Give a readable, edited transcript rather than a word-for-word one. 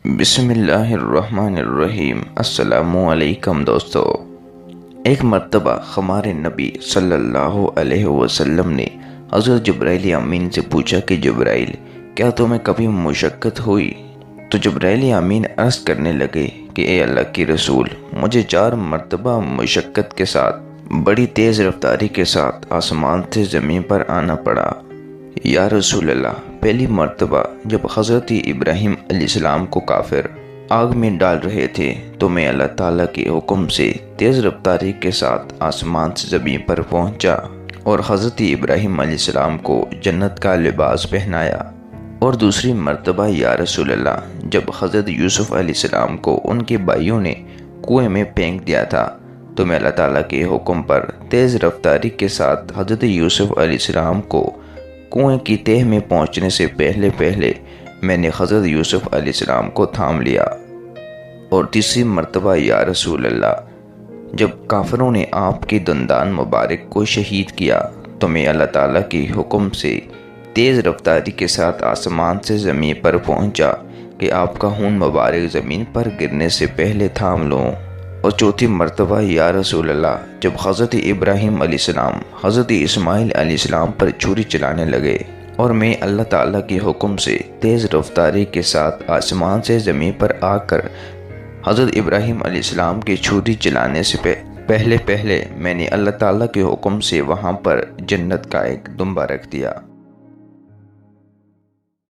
بسم اللہ الرحمن الرحیم۔ السلام علیکم دوستو۔ ایک مرتبہ ہمارے نبی صلی اللہ علیہ وسلم نے حضرت جبرائیل امین سے پوچھا کہ جبرائیل، کیا تمہیں کبھی مشقت ہوئی؟ تو جبرائیل امین عرض کرنے لگے کہ اے اللہ کی رسول، مجھے 4 مرتبہ مشقت کے ساتھ بڑی تیز رفتاری کے ساتھ آسمان سے زمین پر آنا پڑا۔ یا رسول اللہ، پہلی مرتبہ جب حضرت ابراہیم علیہ السلام کو کافر آگ میں ڈال رہے تھے تو میں اللہ تعالیٰ کے حکم سے تیز رفتاری کے ساتھ آسمان سے زمین پر پہنچا اور حضرت ابراہیم علیہ السلام کو جنت کا لباس پہنایا۔ اور دوسری مرتبہ یا رسول اللہ، جب حضرت یوسف علیہ السلام کو ان کے بھائیوں نے کنویں میں پھینک دیا تھا تو میں اللہ تعالیٰ کے حکم پر تیز رفتاری کے ساتھ حضرت یوسف علیہ السلام کو کنویں کی تہہ میں پہنچنے سے پہلے میں نے حضرت یوسف علیہ السلام کو تھام لیا۔ اور تیسری مرتبہ یا رسول اللہ، جب کافروں نے آپ کے دندان مبارک کو شہید کیا تو میں اللہ تعالیٰ کے حکم سے تیز رفتاری کے ساتھ آسمان سے زمین پر پہنچا کہ آپ کا خون مبارک زمین پر گرنے سے پہلے تھام لوں۔ اور چوتھی مرتبہ یا رسول اللہ، جب حضرت ابراہیم علیہ السلام حضرت اسماعیل علیہ السلام پر چھری چلانے لگے اور میں اللہ تعالیٰ کے حکم سے تیز رفتاری کے ساتھ آسمان سے زمین پر آ کر حضرت ابراہیم علیہ السلام کے چھری چلانے سے پہلے میں نے اللہ تعالیٰ کے حکم سے وہاں پر جنت کا ایک دمبا رکھ دیا۔